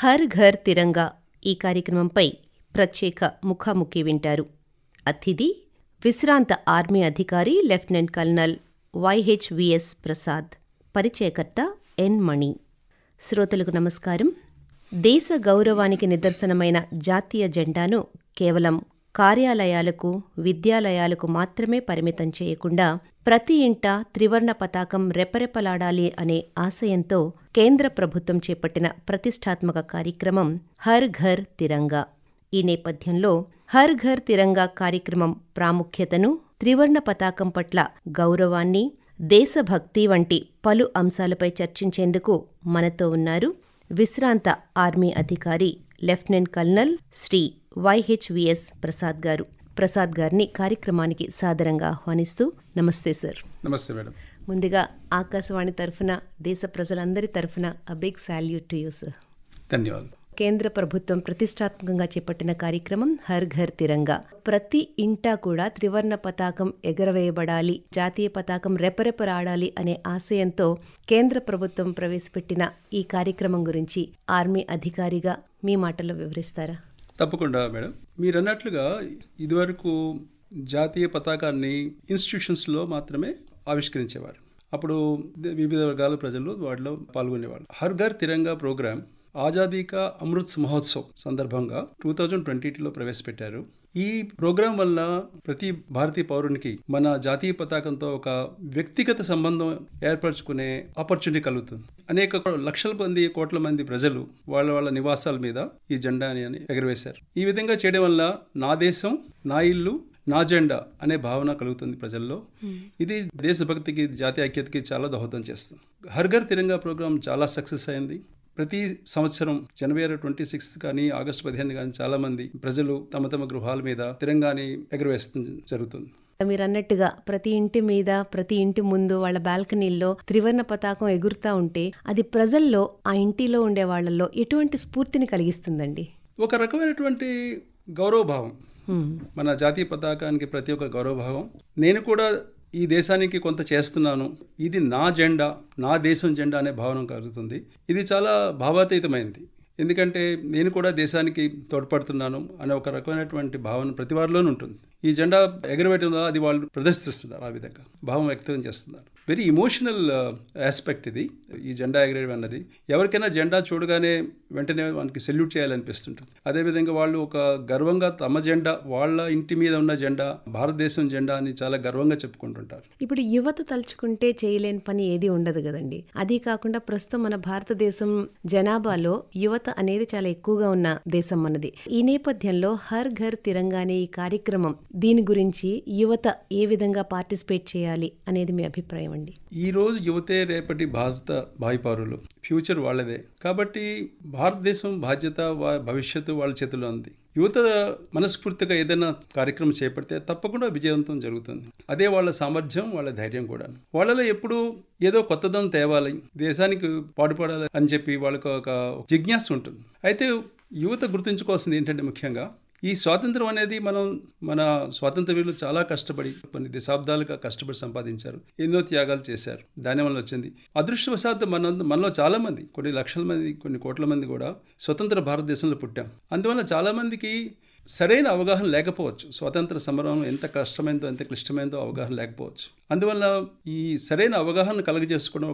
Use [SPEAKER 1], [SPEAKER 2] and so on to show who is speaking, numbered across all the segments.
[SPEAKER 1] హర్ ఘర్ తిరంగా ఈ కార్యక్రమంపై ప్రత్యేక ముఖాముఖి వింటారు. అతిథి విశ్రాంత ఆర్మీ అధికారి లెఫ్టినెంట్ కల్నల్ వైహెచ్విఎస్ ప్రసాద్. పరిచయకర్త ఎన్ మణి. శ్రోతలకు నమస్కారం. దేశ గౌరవానికి నిదర్శనమైన జాతీయ జెండాను కేవలం కార్యాలయాలకు, విద్యాలయాలకు మాత్రమే పరిమితం చేయకుండా ప్రతి ఇంటా త్రివర్ణ పతాకం రెపరెపలాడాలి అనే ఆశయంతో కేంద్ర ప్రభుత్వం చేపట్టిన ప్రతిష్టాత్మక కార్యక్రమం హర్ ఘర్ తిరంగా. ఈ నేపథ్యంలో హర్ ఘర్ తిరంగా కార్యక్రమం ప్రాముఖ్యతను, త్రివర్ణ పతాకం పట్ల గౌరవాన్ని, దేశభక్తి వంటి పలు అంశాలపై చర్చించేందుకు మనతో ఉన్నారు విశ్రాంత ఆర్మీ అధికారి లెఫ్టినెంట్ కల్నల్ శ్రీ వైహెచ్విఎస్ ప్రసాద్ గారు. ప్రసాద్ గారిని కార్యక్రమానికి సాదరంగా ఆహ్వానిస్తూ నమస్తే సార్.
[SPEAKER 2] నమస్తే మేడం.
[SPEAKER 1] ముందుగా ఆకాశవాణి తరఫున, దేశ ప్రజలందరి తరఫున a big salute to you sir.
[SPEAKER 2] ధన్యవాదాలు.
[SPEAKER 1] కేంద్ర ప్రభుత్వం ప్రతిష్టాత్మకంగా చేపట్టిన కార్యక్రమం హర్ ఘర్ తిరంగా. ప్రతి ఇంటా కూడా త్రివర్ణ పతాకం ఎగరవేయబడాలి, జాతీయ పతాకం రెపరెపలాడాలి అనే ఆశయంతో కేంద్ర ప్రభుత్వం ప్రవేశపెట్టిన ఈ కార్యక్రమం గురించి ఆర్మీ అధికారిగా మీ మాటల్లో వివరిస్తారా?
[SPEAKER 2] తప్పకుండా మేడం. మీరు అన్నట్లుగా ఇదివరకు జాతీయ పతాకాన్ని ఇన్స్టిట్యూషన్స్లో మాత్రమే ఆవిష్కరించేవారు. అప్పుడు వివిధ వర్గాల ప్రజలు వాటిలో పాల్గొనేవాళ్ళు. హర్ ఘర్ తిరంగా ప్రోగ్రాం ఆజాదీ కా అమృత్ మహోత్సవ్ సందర్భంగా 2020లో ప్రవేశపెట్టారు. ఈ ప్రోగ్రాం వల్ల ప్రతి భారతీయ పౌరునికి మన జాతీయ పతాకంతో ఒక వ్యక్తిగత సంబంధం ఏర్పరచుకునే ఆపర్చునిటీ కలుగుతుంది. అనేక లక్షల మంది, కోట్ల మంది ప్రజలు వాళ్ళ నివాసాల మీద ఈ జెండాని ఎగరవేశారు. ఈ విధంగా చేయడం వల్ల నా దేశం, నా ఇల్లు, నా జెండా అనే భావన కలుగుతుంది ప్రజల్లో. ఇది దేశభక్తికి, జాతీయ ఐక్యతకి చాలా దోహదం చేస్తుంది. హర్ ఘర్ తిరంగా ప్రోగ్రాం చాలా సక్సెస్ అయింది. ప్రతి సంవత్సరం జనవరి 26 కానీ ఆగస్టు 15 కానీ చాలా మంది ప్రజలు తమ తమ గృహాల మీద తిరంగాని ఎగరవేస్తుంది జరుగుతుంది.
[SPEAKER 1] మీరు అన్నట్టుగా ప్రతి ఇంటి మీద, ప్రతి ఇంటి ముందు వాళ్ళ బాల్కనీల్లో త్రివర్ణ పతాకం ఎగురుతా ఉంటే అది ప్రజల్లో, ఆ ఇంటిలో ఉండే వాళ్ళల్లో ఎటువంటి స్ఫూర్తిని కలిగిస్తుందండి?
[SPEAKER 2] ఒక రకమైనటువంటి గౌరవభావం, మన జాతీయ పతాకానికి ప్రతి ఒక్క గౌరవభావం. నేను కూడా ఈ దేశానికి కొంత చేస్తున్నాను, ఇది నా జెండా, నా దేశం జెండా అనే భావన కలుగుతుంది. ఇది చాలా భావాతీతమైంది. ఎందుకంటే నేను కూడా దేశానికి తోడ్పడుతున్నాను అనే ఒక రకమైనటువంటి భావన ప్రతి వారిలోనూ ఉంటుంది. ఈ జెండా ఎగరవేయడం ద్వారా అది వాళ్ళు ప్రదర్శిస్తున్నారు, ఆ విధంగా భావం వ్యక్తం చేస్తున్నారు. వెరీ ఇమోషనల్ ఆస్పెక్ట్ ఇది. ఈ జెండా ఎగరేయడం అన్నది ఎవరికైనా జెండా చూడగానే వెంటనే మనకి సెల్యూట్ చేయాలనిపిస్తుంటుంది. అదేవిధంగా వాళ్ళు ఒక గర్వంగా తమ జెండా, వాళ్ళ ఇంటి మీద ఉన్న జెండా భారతదేశం జెండా అని చాలా గర్వంగా చెప్పుకుంటుంటారు.
[SPEAKER 1] ఇప్పుడు యువత తలుచుకుంటే చేయలేని పని ఏది ఉండదు కదండి. అది కాకుండా ప్రస్తుతం మన భారతదేశం జనాభాలో యువత అనేది చాలా ఎక్కువగా ఉన్న దేశం మనది. ఈ నేపథ్యంలో హర్ ఘర్ తిరంగా అనే ఈ కార్యక్రమం, దీని గురించి యువత ఏ విధంగా పార్టిసిపేట్ చేయాలి అనేది మీ అభిప్రాయం అండి?
[SPEAKER 2] ఈ రోజు యువతే రేపటి భారత భావి పౌరులు, ఫ్యూచర్ వాళ్ళదే. కాబట్టి భారతదేశం బాధ్యత, భవిష్యత్తు వాళ్ళ చేతిలో ఉంది. యువత మనస్ఫూర్తిగా ఏదైనా కార్యక్రమం చేపడితే తప్పకుండా విజయవంతం జరుగుతుంది. అదే వాళ్ళ సామర్థ్యం, వాళ్ళ ధైర్యం కూడా. వాళ్ళలో ఎప్పుడు ఏదో కొత్తదనం తేవాలి, దేశానికి పాటుపడాలి అని చెప్పి వాళ్ళకు ఒక జిజ్ఞాస ఉంటుంది. అయితే యువత గుర్తుంచుకోవాల్సింది ఏంటంటే, ముఖ్యంగా ఈ స్వాతంత్రం అనేది మన స్వాతంత్ర వీరులు చాలా కష్టపడి, కొన్ని దశాబ్దాలుగా కష్టపడి సంపాదించారు, ఎన్నో త్యాగాలు చేశారు. దానివల్ల వచ్చింది. అదృష్టవశాత్తు మనలో చాలా మంది, కొన్ని లక్షల మంది, కొన్ని కోట్ల మంది కూడా స్వతంత్ర భారతదేశంలో పుట్టాం. అందువల్ల చాలా మందికి సరైన అవగాహన లేకపోవచ్చు. స్వాతంత్ర సమరం ఎంత కష్టమైందో, ఎంత క్లిష్టమైందో అవగాహన లేకపోవచ్చు. అందువల్ల ఈ సరైన అవగాహన కలుగజేసుకోవడం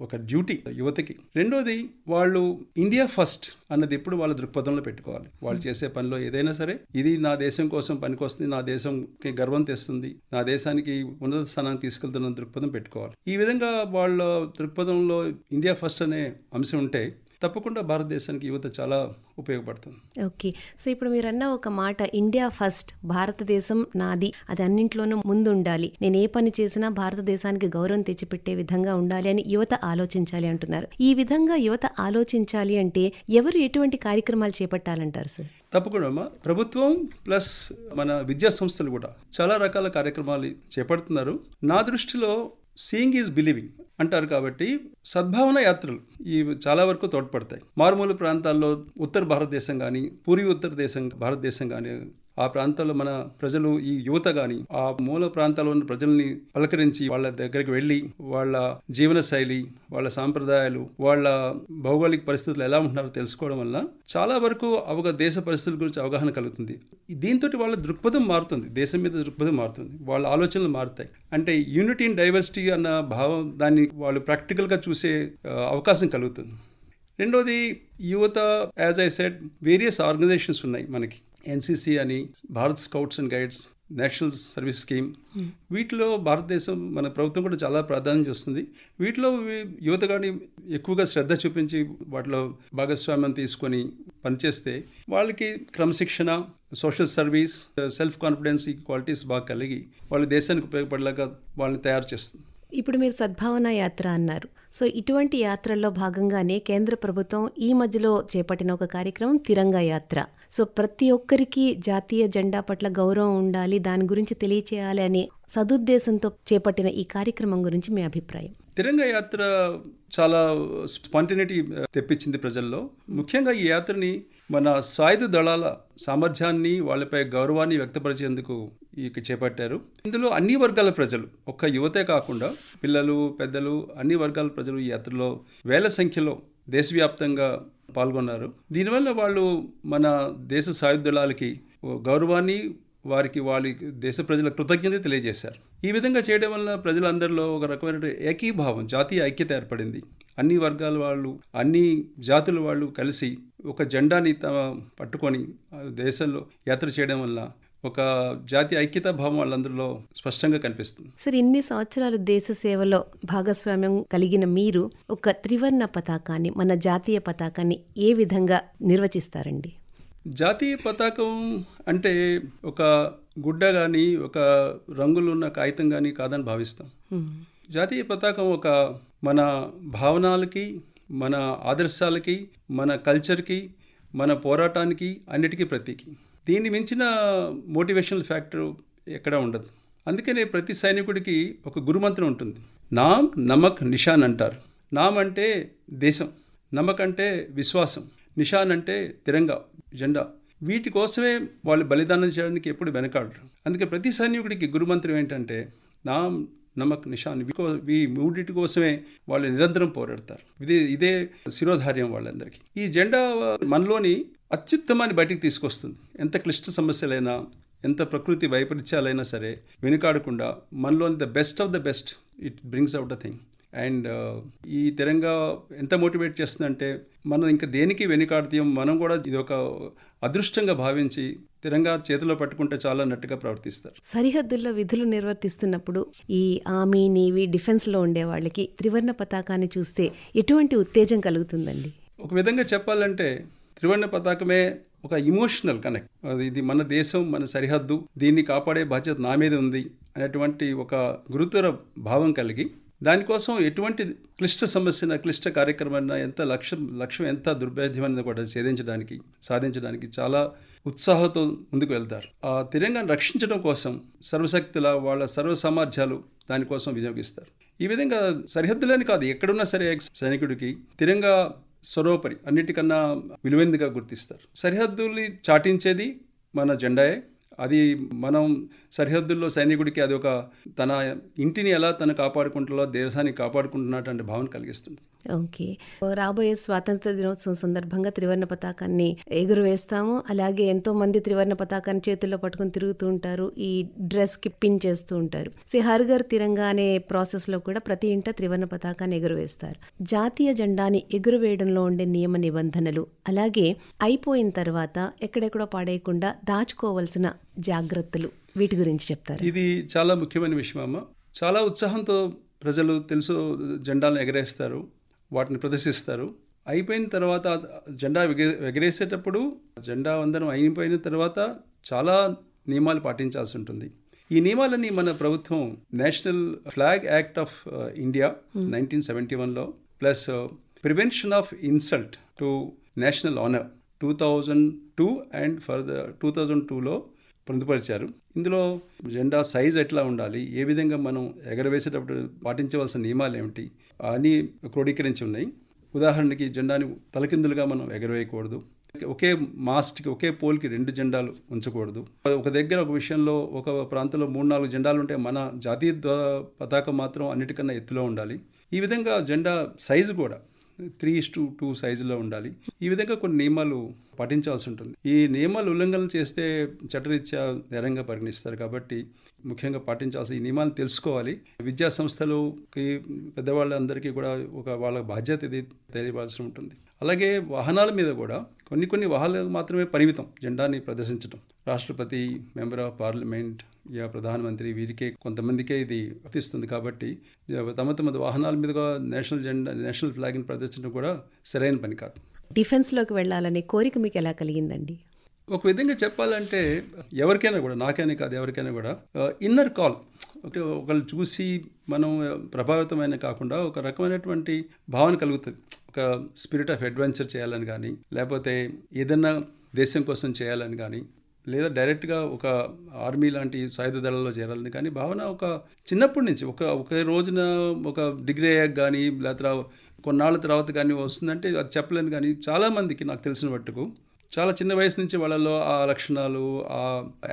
[SPEAKER 2] ఒక డ్యూటీ యువతకి. రెండోది, వాళ్ళు ఇండియా ఫస్ట్ అన్నది ఎప్పుడు వాళ్ళ దృక్పథంలో పెట్టుకోవాలి. వాళ్ళు చేసే పనిలో ఏదైనా సరే, ఇది నా దేశం కోసం పనికొస్తుంది, నా దేశంకి గర్వం తెస్తుంది, నా దేశానికి ఉన్నత స్థానానికి తీసుకెళ్తున్న దృక్పథం పెట్టుకోవాలి. ఈ విధంగా వాళ్ళ దృక్పథంలో ఇండియా ఫస్ట్ అనే అంశం ఉంటే తప్పకుండా భారతదేశానికి యువత చాలా ఉపయోగపడుతుంది.
[SPEAKER 1] ఓకే. సో ఇప్పుడు మీరు అన్న ఒక మాట, ఇండియా ఫస్ట్, భారతదేశం నాది, అది అన్నింట్లోనూ ముందు ఉండాలి, నేను ఏ పని చేసినా భారతదేశానికి గౌరవం తెచ్చిపెట్టే విధంగా ఉండాలి అని యువత ఆలోచించాలి అంటున్నారు. ఈ విధంగా యువత ఆలోచించాలి అంటే ఎవరు ఎటువంటి కార్యక్రమాలు చేపట్టాలంటారు సార్?
[SPEAKER 2] తప్పకుండా ప్రభుత్వం ప్లస్ మన విద్యా సంస్థలు కూడా చాలా రకాల కార్యక్రమాలు చేపడుతున్నారు. నా దృష్టిలో సీయింగ్ ఈజ్ బిలీవింగ్ అంటారు. కాబట్టి సద్భావన యాత్రలు ఇవి చాలా వరకు తోడ్పడతాయి. మారుమూల ప్రాంతాల్లో ఉత్తర భారతదేశం కానీ, పూర్వీ భారతదేశం కానీ ఆ ప్రాంతాల్లో మన ప్రజలు, ఈ యువత కానీ ఆ మూల ప్రాంతాల్లో ఉన్న ప్రజల్ని పలకరించి వాళ్ళ దగ్గరికి వెళ్ళి వాళ్ళ జీవన శైలి, వాళ్ళ సాంప్రదాయాలు, వాళ్ళ భౌగోళిక పరిస్థితులు ఎలా ఉంటున్నారో తెలుసుకోవడం వల్ల చాలా వరకు దేశ పరిస్థితుల గురించి అవగాహన కలుగుతుంది. దీంతో వాళ్ళ దృక్పథం మారుతుంది, దేశం మీద దృక్పథం మారుతుంది, వాళ్ళ ఆలోచనలు మారుతాయి. అంటే యూనిటీ ఇన్ డైవర్సిటీ అన్న భావం, దాన్ని వాళ్ళు ప్రాక్టికల్గా చూసే అవకాశం కలుగుతుంది. రెండోది, యువత, as I said, various organisations ఉన్నాయి మనకి. ఎన్సిసి అని, Bharat scouts and guides, national service scheme, వీటిలో భారతదేశం, మన ప్రభుత్వం కూడా చాలా ప్రాధాన్యత ఇస్తుంది. వీటిలో యువత కానీ ఎక్కువగా శ్రద్ధ చూపించి వాటిలో భాగస్వామ్యం తీసుకొని పనిచేస్తే వాళ్ళకి క్రమశిక్షణ, సోషల్ సర్వీస్, సెల్ఫ్ కాన్ఫిడెన్స్, ఈ క్వాలిటీస్ బాగా కలిగి వాళ్ళ దేశానికి ఉపయోగపడేలాగా వాళ్ళని తయారు చేస్తుంది.
[SPEAKER 1] ఇప్పుడు మీరు సద్భావన యాత్ర అన్నారు. సో ఇటువంటి యాత్రల్లో భాగంగానే కేంద్ర ప్రభుత్వం ఈ మధ్యలో చేపట్టిన ఒక కార్యక్రమం తిరంగా యాత్ర. సో ప్రతి ఒక్కరికి జాతీయ జెండా పట్ల గౌరవం ఉండాలి, దాని గురించి తెలియచేయాలి అనే సదుద్దేశంతో చేపట్టిన ఈ కార్యక్రమం గురించి మీ అభిప్రాయం?
[SPEAKER 2] తిరంగా యాత్ర చాలా స్పాంటినిటీ తెప్పించింది ప్రజల్లో. ముఖ్యంగా ఈ యాత్రని మన సాయుధ దళాల సామర్థ్యాన్ని, వాళ్ళపై గౌరవాన్ని వ్యక్తపరిచేందుకు చేపట్టారు. ఇందులో అన్ని వర్గాల ప్రజలు, ఒక్క యువతే కాకుండా పిల్లలు, పెద్దలు, అన్ని వర్గాల ప్రజలు ఈ యాత్రలో వేల సంఖ్యలో దేశవ్యాప్తంగా పాల్గొన్నారు. దీనివల్ల వాళ్ళు మన దేశ సాయుధ దళాలకి గౌరవాన్ని, వాళ్ళ దేశ ప్రజల కృతజ్ఞత తెలియజేశారు. ఈ విధంగా చేయడం వల్ల ప్రజలందరిలో ఒక రకమైన ఏకీభావం, జాతీయ ఐక్యత ఏర్పడింది. అన్ని వర్గాల వాళ్ళు, అన్ని జాతుల వాళ్ళు కలిసి ఒక జెండాని పట్టుకొని దేశంలో యాత్ర చేయడం వల్ల ఒక జాతీయ ఐక్యతా భావం వాళ్ళందరిలో స్పష్టంగా కనిపిస్తుంది.
[SPEAKER 1] సరే, ఇన్ని సంవత్సరాలు దేశ సేవలో భాగస్వామ్యం కలిగిన మీరు ఒక త్రివర్ణ పతాకాన్ని, మన జాతీయ పతాకాన్ని ఏ విధంగా నిర్వచిస్తారండి?
[SPEAKER 2] జాతీయ పతాకం అంటే ఒక గుడ్డ కానీ, ఒక రంగులున్న కాగితం కానీ కాదని భావిస్తాం. జాతీయ పతాకం ఒక మన భావనలకి, మన ఆదర్శాలకి, మన కల్చర్కి, మన పోరాటానికి, అన్నిటికీ ప్రతీకి. దీన్ని మించిన మోటివేషనల్ ఫ్యాక్టర్ ఎక్కడా ఉండదు. అందుకనే ప్రతి సైనికుడికి ఒక గురుమంత్రం ఉంటుంది. నామ్, నమక్, నిషాన్ అంటారు. నామ్ అంటే దేశం, నమక్ అంటే విశ్వాసం, నిషాన్ అంటే తిరంగా, జెండా. వీటి కోసమే వాళ్ళు బలిదానం చేయడానికి ఎప్పుడు వెనకాడరు. అందుకే ప్రతి సైనికుడికి గురుమంత్రం ఏంటంటే నామ్, నమక్, నిషాన్. ఈ మూడింటి కోసమే వాళ్ళు నిరంతరం పోరాడతారు. ఇదే శిరోధార్యం వాళ్ళందరికీ. ఈ జెండా మనలోని అత్యుత్తమాన్ని బయటికి తీసుకొస్తుంది. ఎంత క్లిష్ట సమస్యలైనా, ఎంత ప్రకృతి వైపరీత్యాలైనా సరే వెనుకాడకుండా మనలోని the best of the best it brings out a thing. And ఈ తిరంగా ఎంత మోటివేట్ చేస్తుందంటే మనం ఇంకా దేనికి వెనుకాడతాం, మనం కూడా ఇది ఒక అదృష్టంగా భావించి తిరంగా చేతిలో పట్టుకుంటే చాలా నట్టుగా ప్రవర్తిస్తారు.
[SPEAKER 1] సరిహద్దుల్లో విధులు నిర్వర్తిస్తున్నప్పుడు ఈ ఆర్మీ, నేవీ, డిఫెన్స్లో ఉండే వాళ్ళకి త్రివర్ణ పతాకాన్ని చూస్తే ఎటువంటి ఉత్తేజం కలుగుతుందండి?
[SPEAKER 2] ఒక విధంగా చెప్పాలంటే త్రివర్ణ పతాకమే ఒక ఇమోషనల్ కనెక్ట్. ఇది మన దేశం, మన సరిహద్దు, దీన్ని కాపాడే బాధ్యత నా మీద ఉంది అనేటువంటి ఒక గురుతర భావం కలిగి దానికోసం ఎటువంటి క్లిష్ట సమస్యన, క్లిష్ట కార్యక్రమాన్ని, ఎంత లక్ష్యం ఎంత దుర్భేద్యమైనది కూడా సాధించడానికి చాలా ఉత్సాహంతో ముందుకు వెళ్తారు. ఆ తిరంగాను రక్షించడం కోసం సర్వశక్తుల వాళ్ళ సర్వ సామర్థ్యాలు దానికోసం వినియోగిస్తారు. ఈ విధంగా సరిహద్దులని కాదు, ఎక్కడున్నా సరే సైనికుడికి తిరంగా సర్వోపరి, అన్నిటికన్నా విలువైనదిగా గుర్తిస్తారు. సరిహద్దుల్ని చాటించేది మన జెండాయే. అది మనం సరిహద్దుల్లో సైనికుడికి అది ఒక తన ఇంటిని ఎలా తను కాపాడుకుంటుందో దేశాన్ని కాపాడుకుంటున్నటువంటి భావన కలిగిస్తుంది.
[SPEAKER 1] ఓకే, రాబోయే స్వాతంత్ర దినోత్సవం సందర్భంగా త్రివర్ణ పతాకాన్ని ఎగురవేస్తాము. అలాగే ఎంతో మంది త్రివర్ణ పతాకాన్ని చేతుల్లో పట్టుకుని తిరుగుతూ ఉంటారు, ఈ డ్రెస్కి పిన్ చేస్తూ ఉంటారు. హర్ ఘర్ తిరంగా అనే ప్రాసెస్లో కూడా ప్రతి ఇంట త్రివర్ణ పతాకాన్ని ఎగురవేస్తారు. జాతీయ జెండాని ఎగురవేయడంలో ఉండే నియమ నిబంధనలు, అలాగే అయిపోయిన తర్వాత ఎక్కడెక్కడో పాడేయకుండా దాచుకోవాల్సిన జాగ్రత్తలు, వీటి గురించి చెప్తారు.
[SPEAKER 2] ఇది చాలా ముఖ్యమైన విషయం అమ్మ. చాలా ఉత్సాహంతో ప్రజలు జెండాలను ఎగరేస్తారు, వాటిని ప్రదర్శిస్తారు. అయిపోయిన తర్వాత జెండా ఎగరేసేటప్పుడు, జెండా వందనం అయిపోయిన తర్వాత చాలా నియమాలు పాటించాల్సి ఉంటుంది. ఈ నియమాలన్నీ మన ప్రభుత్వం national flag act of India 1971లో plus prevention of insult to national honour 2002 and further 2002లో పొందుపరిచారు. ఇందులో జెండా సైజ్ ఎట్లా ఉండాలి, ఏ విధంగా మనం ఎగరవేసేటప్పుడు పాటించవలసిన నియమాలు ఏమిటి అని క్రోడీకరించి ఉన్నాయి. ఉదాహరణకి జెండాని తలకిందులుగా మనం ఎగరవేయకూడదు, ఒకే మాస్ట్కి ఒకే పోల్కి 2 జెండాలు ఉంచకూడదు. ఒక దగ్గర ఒక విషయంలో ఒక ప్రాంతంలో 3-4 జెండాలు ఉంటే మన జాతీయ పతాకం మాత్రం అన్నిటికన్నా ఎత్తులో ఉండాలి. ఈ విధంగా జెండా సైజు కూడా 3:2 సైజులో ఉండాలి. ఈ విధంగా కొన్ని నియమాలు పాటించాల్సి ఉంటుంది. ఈ నియమాలు ఉల్లంఘన చేస్తే చట్టరీత్యా నేరంగా పరిగణిస్తారు. కాబట్టి ముఖ్యంగా పాటించాల్సిన ఈ నియమాలు తెలుసుకోవాలి. విద్యా సంస్థలకి పెద్దవాళ్ళందరికీ కూడా వాళ్ళ బాధ్యత ఇది తెలియవలసి ఉంటుంది. అలాగే వాహనాల మీద కూడా కొన్ని వాహనాలకు మాత్రమే పరిమితం జెండాని ప్రదర్శించడం. రాష్ట్రపతి, మెంబర్ ఆఫ్ పార్లమెంట్, ప్రధానమంత్రి వీరికే కొంతమందికే ఇది వర్తిస్తుంది. కాబట్టి తమ వాహనాల మీదుగా నేషనల్ ఫ్లాగ్ని ప్రదర్శించడం కూడా సరైన పని కాదు.
[SPEAKER 1] డిఫెన్స్లోకి వెళ్ళాలనే కోరిక మీకు ఎలా కలిగిందండి?
[SPEAKER 2] ఒక విధంగా చెప్పాలంటే ఎవరికైనా కూడా, నాకైనా కాదు ఎవరికైనా కూడా ఇన్నర్ కాల్, ఒకళ్ళు చూసి మనం ప్రభావితమైన కాకుండా ఒక రకమైనటువంటి భావన కలుగుతుంది. ఒక స్పిరిట్ ఆఫ్ అడ్వెంచర్ చేయాలని కానీ, లేకపోతే ఏదన్నా దేశం కోసం చేయాలని కానీ, లేదా డైరెక్ట్గా ఒక ఆర్మీ లాంటి సాయుధ దళాల్లో చేరాలని కానీ భావన ఒక చిన్నప్పటి నుంచి ఒక రోజున ఒక డిగ్రీ అయ్యాక కానీ లేకపోతే కొన్నాళ్ళ తర్వాత కానీ వస్తుందంటే అది చెప్పలేను. కానీ చాలామందికి నాకు తెలిసిన మట్టుకు చాలా చిన్న వయసు నుంచి వాళ్ళలో ఆ లక్షణాలు, ఆ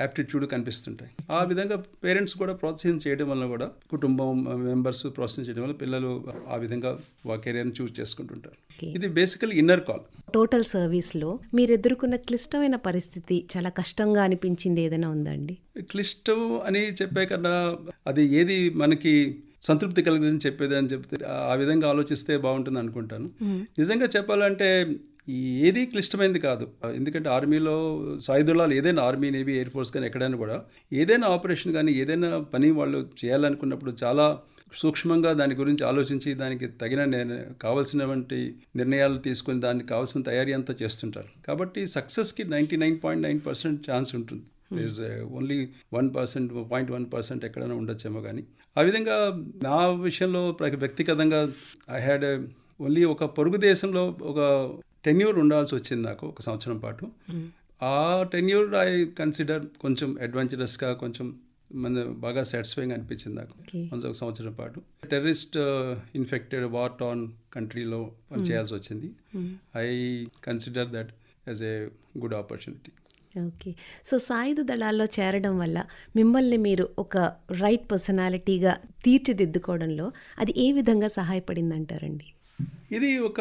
[SPEAKER 2] యాప్టిట్యూడ్ కనిపిస్తుంటాయి. ఆ విధంగా పేరెంట్స్ కూడా ప్రోత్సహం చేయడం వల్ల కూడా, కుటుంబం మెంబర్స్ ప్రోత్సహం చేయడం వల్ల పిల్లలు ఆ విధంగా కెరీర్ని చూస్ చేసుకుంటుంటారు. ఇది బేసికలీ ఇన్నర్ కాల్.
[SPEAKER 1] టోటల్ సర్వీస్లో మీరు ఎదుర్కొన్న క్లిష్టమైన పరిస్థితి, చాలా కష్టంగా అనిపించింది ఏదైనా ఉందండి? క్లిష్టం
[SPEAKER 2] అని చెప్పే కన్నా అది ఏది మనకి సంతృప్తి కలిగిందని చెప్పేది అని చెప్తే ఆ విధంగా ఆలోచిస్తే బాగుంటుంది అనుకుంటాను. నిజంగా చెప్పాలంటే ఏది క్లిష్టమైనది కాదు. ఎందుకంటే ఆర్మీలో సాయుధులాలు ఏదైనా ఆర్మీ, నేవీ, ఎయిర్ ఫోర్స్ కానీ ఎక్కడైనా కూడా ఏదైనా ఆపరేషన్ కానీ ఏదైనా పని వాళ్ళు చేయాలనుకున్నప్పుడు చాలా సూక్ష్మంగా దాని గురించి ఆలోచించి దానికి తగిన కావాల్సినటువంటి నిర్ణయాలు తీసుకొని దానికి కావాల్సిన తయారీ అంతా చేస్తుంటారు. కాబట్టి సక్సెస్కి 99.9% ఛాన్స్ ఉంటుంది. ఈజ్ ఓన్లీ 1%, 0.1% ఎక్కడైనా ఉండొచ్చేమో. కానీ ఆ విధంగా నా విషయంలో వ్యక్తిగతంగా ఐ హ్యాడ్ ఓన్లీ ఒక పొరుగు దేశంలో ఒక టెన్యూర్ ఉండాల్సి వచ్చింది నాకు, 1 సంవత్సరం పాటు. ఆ టెన్యూర్ ఐ కన్సిడర్ కొంచెం అడ్వెంచరస్గా, కొంచెం బాగా సాటిస్ఫైయింగ్ అనిపించింది నాకు. 1 సంవత్సరం పాటు టెర్రరిస్ట్ ఇన్ఫెక్టెడ్ వార్ టార్న్ కంట్రీలో చేయాల్సి వచ్చింది. I consider that as a good opportunity.
[SPEAKER 1] Okay. So సాయుధ దళాల్లో చేరడం వల్ల మిమ్మల్ని మీరు ఒక రైట్ పర్సనాలిటీగా తీర్చిదిద్దుకోవడంలో అది ఏ విధంగా సహాయపడింది అంటారండి?
[SPEAKER 2] ఇది ఒక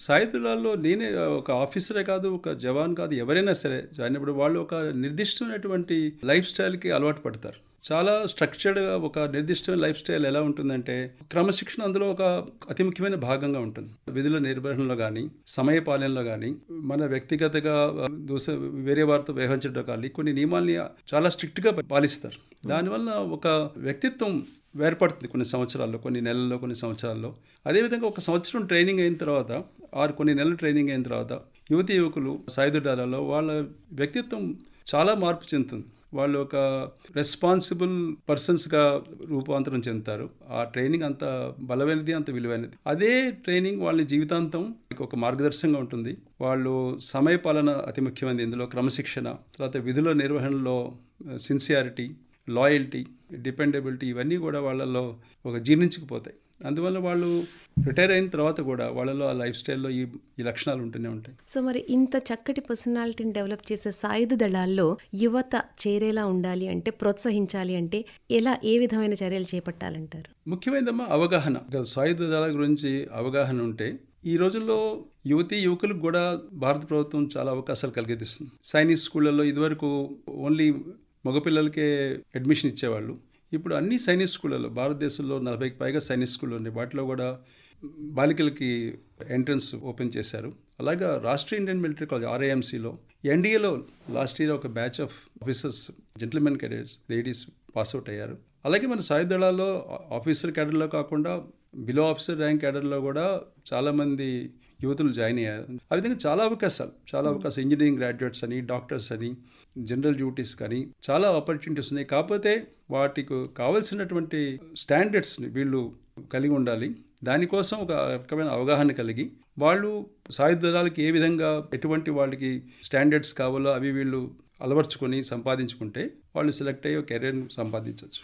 [SPEAKER 2] సాయుధ దళాల్లో నేనే ఒక ఆఫీసరే కాదు, ఒక జవాన్ కాదు, ఎవరైనా సరే జాయినప్పుడు వాళ్ళు ఒక నిర్దిష్టమైనటువంటి లైఫ్ స్టైల్కి అలవాటు పడతారు. చాలా స్ట్రక్చర్డ్గా ఒక నిర్దిష్టమైన లైఫ్ స్టైల్ ఎలా ఉంటుందంటే క్రమశిక్షణ అందులో ఒక అతి ముఖ్యమైన భాగంగా ఉంటుంది. విధుల నిర్వహణలో కానీ, సమయపాలనలో కానీ, మన వ్యక్తిగతంగా వేరే వారితో వ్యవహరించడం కానీ కొన్ని నియమాల్ని చాలా స్ట్రిక్ట్గా పాలిస్తారు. దానివల్ల ఒక వ్యక్తిత్వం ఏర్పడుతుంది కొన్ని సంవత్సరాల్లో, కొన్ని నెలల్లో, కొన్ని సంవత్సరాల్లో. అదేవిధంగా 1 సంవత్సరం ట్రైనింగ్ అయిన తర్వాత, కొన్ని నెలలు ట్రైనింగ్ అయిన తర్వాత యువకులు సాయుధ దళాల్లో వాళ్ళ వ్యక్తిత్వం చాలా మార్పు చెందుతుంది. వాళ్ళు ఒక రెస్పాన్సిబుల్ పర్సన్స్గా రూపాంతరం చెందుతారు. ఆ ట్రైనింగ్ అంత బలమైనది, అంత విలువైనది. అదే ట్రైనింగ్ వాళ్ళ జీవితాంతం ఒక మార్గదర్శకంగా ఉంటుంది. వాళ్ళు సమయపాలన అతి ముఖ్యమైనది, ఇందులో క్రమశిక్షణ, తర్వాత విధుల నిర్వహణలో సిన్సియారిటీ, లాయల్టీ, డిపెండబిలిటీ, ఇవన్నీ కూడా వాళ్ళలో ఒక జీర్ణించుకుపోతాయి. అందువల్ల వాళ్ళు రిటైర్ అయిన తర్వాత కూడా వాళ్ళలో ఆ లైఫ్ స్టైల్లో ఈ లక్షణాలు ఉంటూనే ఉంటాయి.
[SPEAKER 1] సో మరి ఇంత చక్కటి పర్సనాలిటీని డెవలప్ చేసే సాయుధ దళాల్లో యువత చేరేలా ఉండాలి అంటే, ప్రోత్సహించాలి అంటే ఏ విధమైన చర్యలు చేపట్టాలంటారు?
[SPEAKER 2] ముఖ్యమైనదమ్మా అవగాహన. సాయుధ దళాల గురించి అవగాహన ఉంటే ఈ రోజుల్లో యువకులకు కూడా భారత ప్రభుత్వం చాలా అవకాశాలు కలిగిస్తుంది. సైనిక్ స్కూళ్ళల్లో ఇదివరకు ఓన్లీ మగపిల్లలకే అడ్మిషన్ ఇచ్చేవాళ్ళు. ఇప్పుడు అన్ని సైనిక్ స్కూళ్ళలో, భారతదేశంలో 40కి పైగా సైనిక్ స్కూళ్ళు ఉన్నాయి. వాటిలో కూడా బాలికలకి ఎంట్రన్స్ ఓపెన్ చేశారు. అలాగా రాష్ట్రీయ ఇండియన్ మిలిటరీ కాలేజ్ RIMCలో, NDAలో లాస్ట్ ఇయర్ ఒక batch of officers, gentlemen cadets, ladies pass out అయ్యారు. అలాగే మన సాయుధ దళాల్లో ఆఫీసర్ క్యాడర్లో కాకుండా బిలో ఆఫీసర్ ర్యాంక్ క్యాడర్లో కూడా చాలామంది యువతులు జాయిన్ అయ్యారు. ఆ విధంగా చాలా అవకాశాలు ఇంజనీరింగ్ గ్రాడ్యుయేట్స్ అని, డాక్టర్స్ అని, జనరల్ డ్యూటీస్ కానీ చాలా ఆపర్చునిటీస్ ఉన్నాయి. కాకపోతే వాటికి కావాల్సినటువంటి స్టాండర్డ్స్ని వీళ్ళు కలిగి ఉండాలి. దానికోసం ఒక రకమైన అవగాహన కలిగి వాళ్ళు సాయుధ దళాలకి ఏ విధంగా ఎటువంటి వాళ్ళకి స్టాండర్డ్స్ కావాలో అవి వీళ్ళు అలవర్చుకొని సంపాదించుకుంటే వాళ్ళు సెలెక్ట్ అయ్యి కెరీర్ని సంపాదించవచ్చు.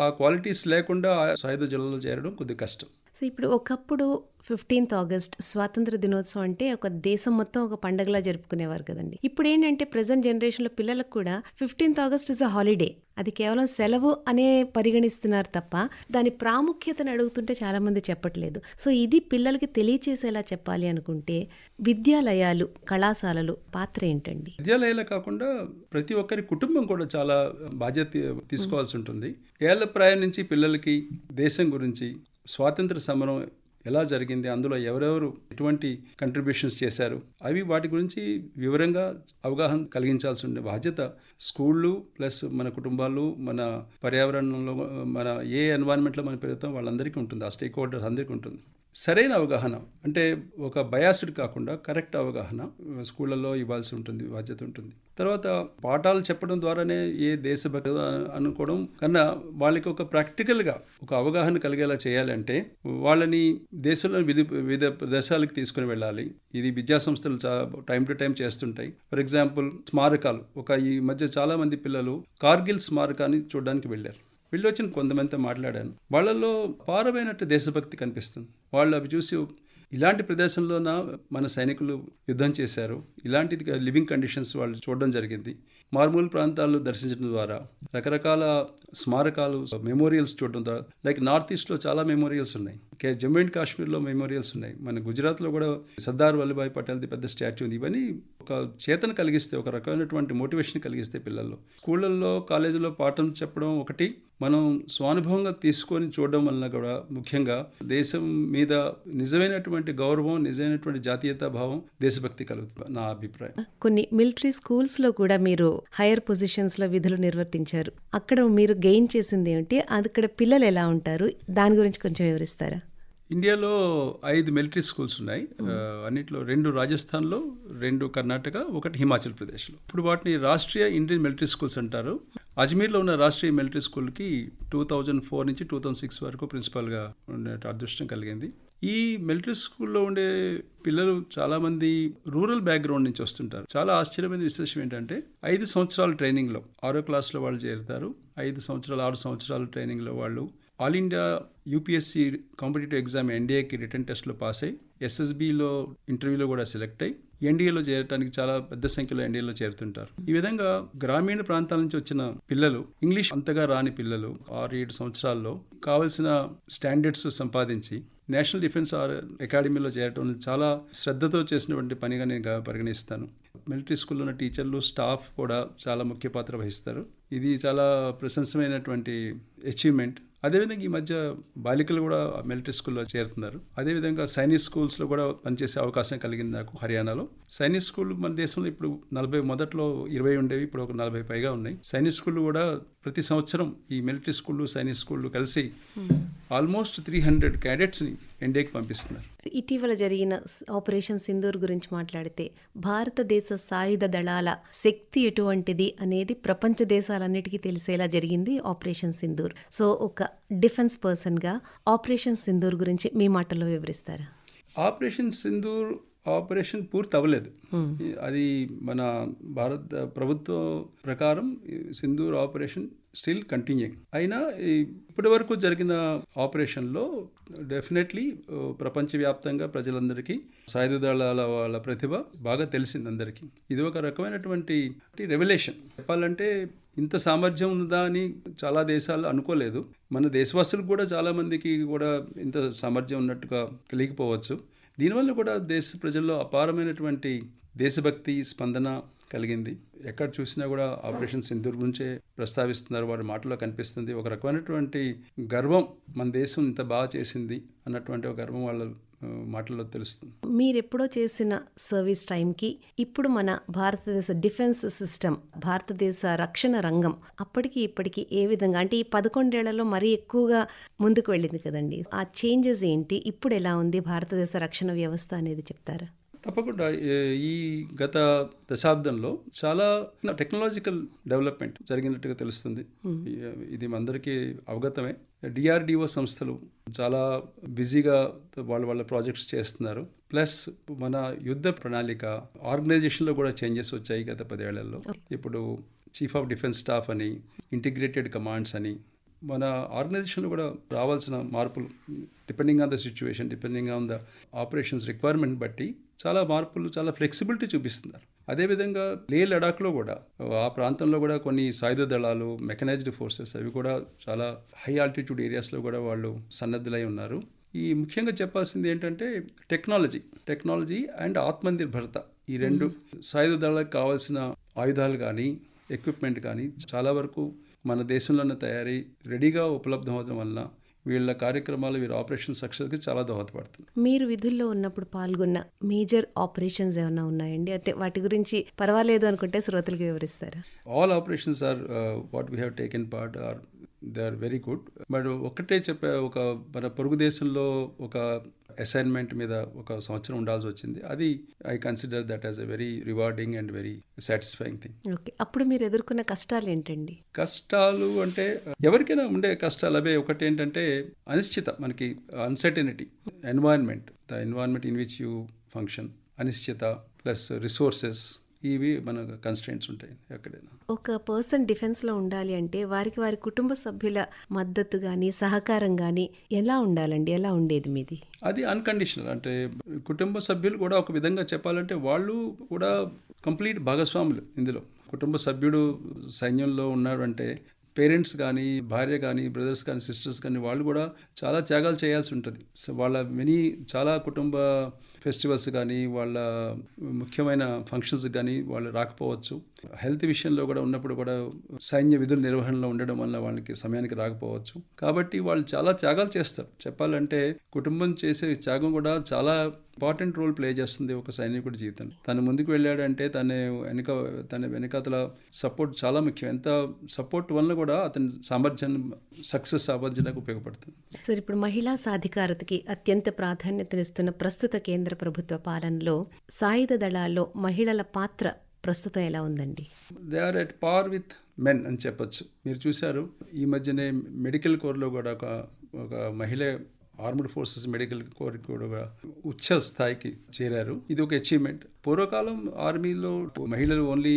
[SPEAKER 2] ఆ క్వాలిటీస్ లేకుండా సాయుధ దళాల్లో చేరడం కొద్దిగా కష్టం.
[SPEAKER 1] సో సో ఇప్పుడు ఒకప్పుడు 15th ఆగస్ట్ స్వాతంత్ర దినోత్సవం అంటే ఒక దేశం మొత్తం ఒక పండగలా జరుపుకునేవారు కదండి. ఇప్పుడు ఏంటంటే ప్రజెంట్ జనరేషన్లో పిల్లలకు కూడా 15th August is a holiday, అది కేవలం సెలవు అనే పరిగణిస్తున్నారు తప్ప దాని ప్రాముఖ్యతను అడుగుతుంటే చాలా మంది చెప్పట్లేదు. సో ఇది పిల్లలకి తెలియచేసేలా చెప్పాలి అనుకుంటే విద్యాలయాలు, కళాశాలలు పాత్ర ఏంటండి?
[SPEAKER 2] విద్యాలయాలే కాకుండా ప్రతి ఒక్కరి కుటుంబం కూడా చాలా బాధ్యత తీసుకోవాల్సి ఉంటుంది. ఏళ్ల ప్రాయం నుంచి పిల్లలకి దేశం గురించి, స్వాతంత్ర సమరం ఎలా జరిగింది, అందులో ఎవరెవరు ఎటువంటి కంట్రిబ్యూషన్స్ చేశారు, వాటి గురించి వివరంగా అవగాహన కలిగించాల్సి ఉండే బాధ్యత స్కూళ్ళు ప్లస్ మన కుటుంబాలు, మన పర్యావరణంలో, మన ఏ ఎన్వైరన్మెంట్లో మనం పెరుగుతాం వాళ్ళందరికీ ఉంటుంది, ఆ స్టేక్ హోల్డర్స్ అందరికీ ఉంటుంది. సరైన అవగాహన అంటే ఒక బయాస్డ్ కాకుండా కరెక్ట్ అవగాహన స్కూళ్ళల్లో ఇవ్వాల్సి ఉంటుంది, బాధ్యత ఉంటుంది. తర్వాత పాఠాలు చెప్పడం ద్వారానే ఏ దేశభక్తి అనుకోవడం కన్నా వాళ్ళకి ఒక ప్రాక్టికల్గా ఒక అవగాహన కలిగేలా చేయాలంటే వాళ్ళని దేశంలో వివిధ ప్రదేశాలకు తీసుకుని వెళ్ళాలి. ఇది విద్యా సంస్థలు టైం టు టైం చేస్తుంటాయి. ఫర్ ఎగ్జాంపుల్ స్మారకాలు, ఈ మధ్య చాలా మంది పిల్లలు కార్గిల్ స్మారకాన్ని చూడడానికి వెళ్ళారు. వెళ్ళొచ్చిన కొంతమందితో మాట్లాడాను. వాళ్ళల్లో అపారమైనట్టు దేశభక్తి కనిపిస్తుంది. వాళ్ళు అవి చూసి ఇలాంటి ప్రదేశంలోన మన సైనికులు యుద్ధం చేశారు, ఇలాంటిది లివింగ్ కండిషన్స్ వాళ్ళు చూడడం జరిగింది. మారుమూల ప్రాంతాలు దర్శించడం ద్వారా రకరకాల స్మారకాలు, మెమోరియల్స్ చూడడం ద్వారా, లైక్ నార్త్ ఈస్ట్లో చాలా మెమోరియల్స్ ఉన్నాయి, జమ్మూ అండ్ కాశ్మీర్లో మెమోరియల్స్ ఉన్నాయి, మన గుజరాత్లో కూడా సర్దార్ వల్లభాయ్ పటేల్ది పెద్ద స్టాచ్యూ ఉంది. ఇవన్నీ ఒక చేతన కలిగిస్తే, ఒక రకమైనటువంటి మోటివేషన్ కలిగిస్తే పిల్లల్లో, స్కూళ్ళల్లో కాలేజీలో పాఠం చెప్పడం ఒకటి, మనం స్వానుభవంగా తీసుకొని చూడడం వలన కూడా ముఖ్యంగా దేశం మీద నిజమైనటువంటి గౌరవం, నిజమైనటువంటి జాతీయతా భావం, దేశభక్తి కలుగుతుంది నా అభిప్రాయం.
[SPEAKER 1] కొన్ని మిలిటరీ స్కూల్స్లో కూడా మీరు హైయర్ పొజిషన్స్లో విధులు నిర్వర్తించారు. అక్కడ మీరు గెయిన్ చేసింది ఏమిటి? అక్కడ పిల్లలు ఎలా ఉంటారు? దాని గురించి కొంచెం వివరిస్తారా?
[SPEAKER 2] ఇండియాలో 5 మిలిటరీ స్కూల్స్ ఉన్నాయి. అన్నిట్లో 2 రాజస్థాన్లో, 2 కర్ణాటక, 1 హిమాచల్ ప్రదేశ్లో. ఇప్పుడు వాటిని రాష్ట్రీయ ఇండియన్ మిలిటరీ స్కూల్స్ అంటారు. అజ్మీర్లో ఉన్న రాష్ట్రీయ మిలిటరీ స్కూల్కి 2004 నుంచి 2006 వరకు ప్రిన్సిపాల్గా ఉండే అదృష్టం కలిగింది. ఈ మిలిటరీ స్కూల్లో ఉండే పిల్లలు చాలామంది రూరల్ బ్యాక్గ్రౌండ్ నుంచి వస్తుంటారు. చాలా ఆశ్చర్యమైన విశేషం ఏంటంటే 5 సంవత్సరాల ట్రైనింగ్లో, 6వ క్లాస్లో వాళ్ళు చేరుతారు. 6 సంవత్సరాల ట్రైనింగ్లో వాళ్ళు all India UPSC competitive exam ఎన్డీఏకి రిటర్న్ టెస్ట్లో పాస్ అయ్యి, ఎస్ఎస్బిలో ఇంటర్వ్యూలో కూడా సెలెక్ట్ అయ్యి ఎన్డీఏలో చేరడానికి చాలా పెద్ద సంఖ్యలో ఎన్డీఏలో చేరుతుంటారు. ఈ విధంగా గ్రామీణ ప్రాంతాల నుంచి వచ్చిన పిల్లలు, ఇంగ్లీష్ అంతగా రాని పిల్లలు 6-7 సంవత్సరాల్లో కావలసిన స్టాండర్డ్స్ సంపాదించి నేషనల్ డిఫెన్స్ అకాడమీలో చేరటం చాలా శ్రద్ధతో చేసినటువంటి పనిగా నేను పరిగణిస్తాను. మిలిటరీ స్కూల్లో ఉన్న టీచర్లు, స్టాఫ్ కూడా చాలా ముఖ్య పాత్ర వహిస్తారు. ఇది చాలా ప్రశంసమైనటువంటి అచీవ్మెంట్. అదేవిధంగా ఈ మధ్య బాలికలు కూడా మిలిటరీ స్కూల్లో చేరుతున్నారు. అదేవిధంగా సైనిక్ స్కూల్స్లో కూడా పనిచేసే అవకాశం కలిగింది నాకు హర్యానాలో. సైనిక్ స్కూల్ మన దేశంలో ఇప్పుడు 40, మొదట్లో 20 ఉండేవి, ఇప్పుడు ఒక 40 పైగా ఉన్నాయి. సైనిక్ స్కూళ్ళు కూడా ప్రతి సంవత్సరం ఈ మిలిటరీ స్కూళ్ళు, సైనిక్ స్కూళ్ళు కలిసి ఆల్మోస్ట్ 300 క్యాడెట్స్ని ఎన్డీఏకి పంపిస్తున్నారు.
[SPEAKER 1] ఇటీవల జరిగిన ఆపరేషన్ సింధూర్ గురించి మాట్లాడితే భారతదేశ సాయుధ దళాల శక్తి ఎటువంటిది అనేది ప్రపంచ దేశాలన్నిటికీ తెలిసేలా జరిగింది ఆపరేషన్ సింధూర్. సో ఒక డిఫెన్స్ పర్సన్గా ఆపరేషన్ సింధూర్ గురించి మీ మాటల్లో వివరిస్తారా?
[SPEAKER 2] ఆపరేషన్ పూర్తి అవ్వలేదు. అది మన భారత ప్రభుత్వం ప్రకారం సింధూర్ ఆపరేషన్ స్టిల్ కంటిన్యూయింగ్. అయినా ఇప్పటి వరకు జరిగిన ఆపరేషన్లో డెఫినెట్లీ ప్రపంచవ్యాప్తంగా ప్రజలందరికీ సాయుధ దళాల వాళ్ళ ప్రతిభ బాగా తెలిసింది అందరికీ. ఇది ఒక రకమైనటువంటి రెవల్యూషన్. చెప్పాలంటే ఇంత సామర్థ్యం ఉందా అని చాలా దేశాలు అనుకోలేదు. మన దేశవాసులకు కూడా చాలామందికి కూడా ఇంత సామర్థ్యం ఉన్నట్టుగా తెలియకపోవచ్చు. దీనివల్ల కూడా దేశ ప్రజల్లో అపారమైనటువంటి దేశభక్తి స్పందన కలిగింది. ఎక్కడ చూసినా కూడా ఆపరేషన్ సింధూర్ గురించే ప్రస్తావిస్తున్నారు, వారి మాటల్లో కనిపిస్తుంది. ఒక రకమైనటువంటి గర్వం, మన దేశం ఇంత బాగా చేసింది అన్నటువంటి ఒక గర్వం వాళ్ళ మాటల్లో తెలుస్తుంది.
[SPEAKER 1] మీరు ఎప్పుడో చేసిన సర్వీస్ టైంకి ఇప్పుడు మన భారతదేశ డిఫెన్స్ సిస్టమ్, భారతదేశ రక్షణ రంగం అప్పటికి ఇప్పటికి ఏ విధంగా, అంటే ఈ 11 ఏళ్లలో మరీ ఎక్కువగా ముందుకు వెళ్ళింది కదండి. ఆ చేంజెస్ ఏంటి, ఇప్పుడు ఎలా ఉంది భారతదేశ రక్షణ వ్యవస్థ అనేది చెప్తారా?
[SPEAKER 2] తప్పకుండా. ఈ గత దశాబ్దంలో చాలా టెక్నాలజికల్ డెవలప్మెంట్ జరిగినట్టుగా తెలుస్తుంది. ఇది అందరికీ అవగతమే. డిఆర్డిఓ సంస్థలు చాలా బిజీగా వాళ్ళ ప్రాజెక్ట్స్ చేస్తున్నారు. ప్లస్ మన యుద్ధ ప్రణాళిక ఆర్గనైజేషన్లో కూడా చేంజెస్ వచ్చాయి గత 10 ఏళ్లలో. ఇప్పుడు చీఫ్ ఆఫ్ డిఫెన్స్ స్టాఫ్ అని, ఇంటిగ్రేటెడ్ కమాండ్స్ అని, మన ఆర్గనైజేషన్లో కూడా రావాల్సిన మార్పులు depending on the situation, depending on the operations requirement బట్టి చాలా మార్పులు, చాలా ఫ్లెక్సిబిలిటీ చూపిస్తున్నారు. అదేవిధంగా లడాఖ్లో కూడా ఆ ప్రాంతంలో కూడా కొన్ని సాయుధ దళాలు, మెకనైజ్డ్ ఫోర్సెస్ అవి కూడా చాలా హై ఆల్టిట్యూడ్ ఏరియాస్లో కూడా వాళ్ళు సన్నద్ధులై ఉన్నారు. ఈ ముఖ్యంగా చెప్పాల్సింది ఏంటంటే టెక్నాలజీ అండ్ ఆత్మనిర్భరత. ఈ రెండు సాయుధ దళాలకు కావాల్సిన ఆయుధాలు కానీ ఎక్విప్మెంట్ కానీ చాలా వరకు మన దేశంలోనే తయారీ రెడీగా ఉపలబ్ధం అవడం వలన వీళ్ళ కార్యక్రమాలు, వీళ్ళ ఆపరేషన్ సక్సెస్కి చాలా దోహదపడుతుంది.
[SPEAKER 1] మీరు విధుల్లో ఉన్నప్పుడు పాల్గొన్న మేజర్ ఆపరేషన్స్ ఏమైనా ఉన్నాయండి? అంటే వాటి గురించి పర్వాలేదు అనుకుంటే శ్రోతలకు వివరిస్తారా?
[SPEAKER 2] All operations are what we have taken part are they are very good. But ఒకటే చెప్పే, ఒక మన పొరుగు దేశంలో ఒక అసైన్మెంట్ మీద ఒక సంవత్సరం ఉండాల్సి వచ్చింది. అది I consider that as a very rewarding and very satisfying thing.
[SPEAKER 1] Okay, అప్పుడు మీరు ఎదుర్కొన్న కష్టాలు ఏంటండి?
[SPEAKER 2] కష్టాలు అంటే ఎవరికైనా ఉండే కష్టాలు అవే. ఒకటి ఏంటంటే అనిశ్చిత, మనకి uncertainty, the environment in which you function, అనిశ్చిత ప్లస్ రిసోర్సెస్, ఇవి మన కన్స్ట్రెంట్స్ ఉంటాయి ఎక్కడైనా.
[SPEAKER 1] ఒక పర్సన్ డిఫెన్స్లో ఉండాలి అంటే వారి కుటుంబ సభ్యుల మద్దతు కానీ సహకారం కానీ ఎలా ఉండాలండి? ఎలా ఉండేది మీది?
[SPEAKER 2] అది అన్కండిషనల్. అంటే కుటుంబ సభ్యులు కూడా ఒక విధంగా చెప్పాలంటే వాళ్ళు కూడా కంప్లీట్ భాగస్వాములు ఇందులో. కుటుంబ సభ్యుడు సైన్యంలో ఉన్నాడు అంటే పేరెంట్స్ కానీ, భార్య కానీ, బ్రదర్స్ కానీ, సిస్టర్స్ కానీ వాళ్ళు కూడా చాలా త్యాగాలు చేయాల్సి ఉంటుంది. సో వాళ్ళ చాలా కుటుంబ ఫెస్టివల్స్ కానీ, వాళ్ళ ముఖ్యమైన ఫంక్షన్స్ కానీ వాళ్ళు రాకపోవచ్చు. హెల్త్ విషయంలో కూడా ఉన్నప్పుడు కూడా సైన్య విధుల నిర్వహణలో ఉండడం వల్ల వాళ్ళకి సమయానికి రాకపోవచ్చు. కాబట్టి వాళ్ళు చాలా త్యాగాలు చేస్తారు. చెప్పాలంటే కుటుంబం చేసే త్యాగం కూడా చాలా ఇంపార్టెంట్ రోల్ ప్లే చేస్తుంది ఒక సైనికుడి జీవితంలో. తను ముందుకు వెళ్ళాడంటే తన వెనకాతల సపోర్ట్ చాలా ముఖ్యం. ఎంత సపోర్ట్ వల్ల కూడా అతని సక్సెస్ సాధించడానికి ఉపయోగపడుతుంది.
[SPEAKER 1] సార్, ఇప్పుడు మహిళా సాధికారతకి అత్యంత ప్రాధాన్యతనిస్తున్న ప్రస్తుత కేంద్ర ప్రభుత్వ పాలనలో సాయుధ దళాల్లో మహిళల పాత్ర ప్రస్తుతం ఎలా ఉందండి?
[SPEAKER 2] They are at par with men అని చెప్పొచ్చు. మీరు చూశారు ఈ మధ్యనే మెడికల్ కోర్లో కూడా ఒక మహిళ ఆర్మ్డ్ ఫోర్సెస్ మెడికల్ కోర్ కూడా ఉచ్చ స్థాయికి చేరారు. ఇది ఒక అచీవ్మెంట్. పూర్వకాలం ఆర్మీలో మహిళలు ఓన్లీ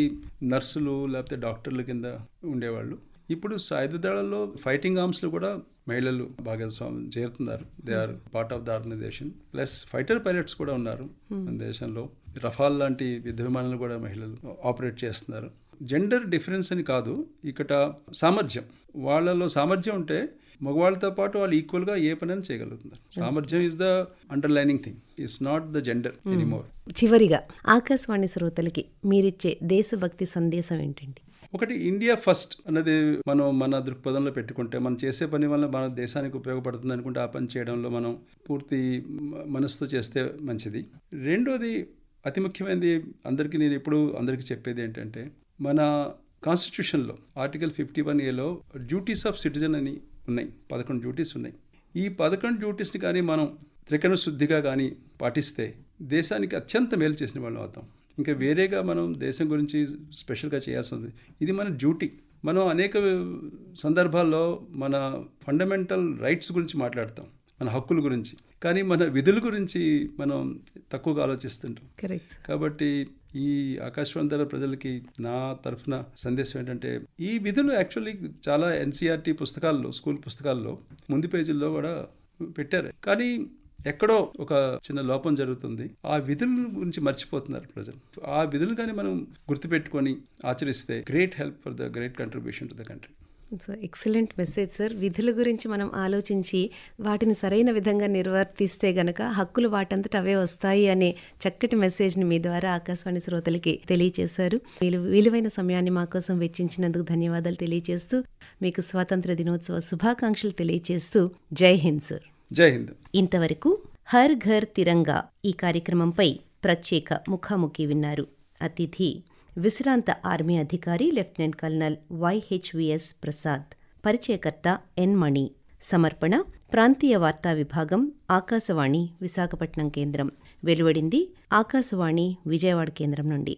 [SPEAKER 2] నర్సులు లేకపోతే డాక్టర్ల కింద ఉండేవాళ్ళు. ఇప్పుడు సాయుధ దళాల్లో ఫైటింగ్ ఆర్మ్స్లో కూడా మహిళలు భాగస్వామ్యం చేరుతున్నారు. They are part of the organization. Plus fighter pilots కూడా ఉన్నారు మన దేశంలో. రఫాల్ లాంటి యుద్ధ విమానాలు కూడా మహిళలు ఆపరేట్ చేస్తున్నారు. జెండర్ డిఫరెన్స్ అని కాదు, ఇక్కడ సామర్థ్యం, వాళ్ళలో సామర్థ్యం ఉంటే మగవాళ్ళతో పాటు వాళ్ళు ఈక్వల్గా ఏ పని చేయగలుగుతున్నారు. సామర్థ్యం is the underlining thing, it's not the gender anymore.
[SPEAKER 1] చివరిగా ఆకాశవాణి శ్రోతలకి మీరిచ్చే దేశభక్తి సందేశం ఏంటండి?
[SPEAKER 2] ఒకటి, ఇండియా ఫస్ట్ అన్నది మనం మన దృక్పథంలో పెట్టుకుంటే, మనం చేసే పని వల్ల మన దేశానికి ఉపయోగపడుతుంది అనుకుంటే ఆ పని చేయడంలో మనం పూర్తి మనసుతో చేస్తే మంచిది. రెండోది అతి ముఖ్యమైనది, నేను ఎప్పుడు అందరికీ చెప్పేది ఏంటంటే, మన కాన్స్టిట్యూషన్లో article 51A duties of citizen అని ఉన్నాయి. 11 డ్యూటీస్ ఉన్నాయి. ఈ 11 డ్యూటీస్ని కానీ మనం త్రికరణ శుద్ధిగా కానీ పాటిస్తే దేశానికి అత్యంత మేలు చేసిన వాళ్ళం అవుతాం. ఇంకా వేరేగా మనం దేశం గురించి స్పెషల్గా చేయాల్సి ఉంది. ఇది మన డ్యూటీ. మనం అనేక సందర్భాల్లో మన ఫండమెంటల్ రైట్స్ గురించి మాట్లాడతాం, మన హక్కుల గురించి, కానీ మన విధుల గురించి మనం తక్కువగా ఆలోచిస్తుంటాం. కాబట్టి ఈ ఆకాశవాణి ద్వారా ప్రజలకి నా తరఫున సందేశం ఏంటంటే, ఈ విధులు యాక్చువల్లీ చాలా NCERT పుస్తకాల్లో, స్కూల్ పుస్తకాల్లో ముందు పేజీల్లో కూడా పెట్టారు. కానీ ఎక్కడో ఒక చిన్న లోపం జరుగుతుంది. ఆ విధుల గురించి మర్చిపోతున్నారు ప్రజలు. ఆ విధులు కానీ మనం గుర్తుపెట్టుకొని ఆచరిస్తే great help for the great contribution to the country.
[SPEAKER 1] So excellent message sir. విధుల గురించి మనం ఆలోచించి వాటిని సరైన విధంగా నిర్వర్తిస్తే గనక హక్కులు వాటంతట అవే వస్తాయి అనే చక్కటి మెసేజ్ని మీ ద్వారా ఆకాశవాణి శ్రోతలకి తెలియజేశారు. విలువైన సమయాన్ని మా కోసం వెచ్చించినందుకు ధన్యవాదాలు తెలియజేస్తూ, మీకు స్వాతంత్ర దినోత్సవ శుభాకాంక్షలు తెలియజేస్తూ జై హింద్ సార్.
[SPEAKER 2] జై హింద్.
[SPEAKER 1] ఇంతవరకు హర్ ఘర్ తిరంగా ఈ కార్యక్రమంపై ప్రత్యేక ముఖాముఖి విన్నారు. అతిథి విశ్రాంత ఆర్మీ అధికారి లెఫ్టినెంట్ కల్నల్ YHVS ప్రసాద్. పరిచయకర్త ఎన్ మణి. సమర్పణ ప్రాంతీయ వార్తా విభాగం, ఆకాశవాణి విశాఖపట్నం కేంద్రం. వెలువడింది ఆకాశవాణి విజయవాడ కేంద్రం నుండి.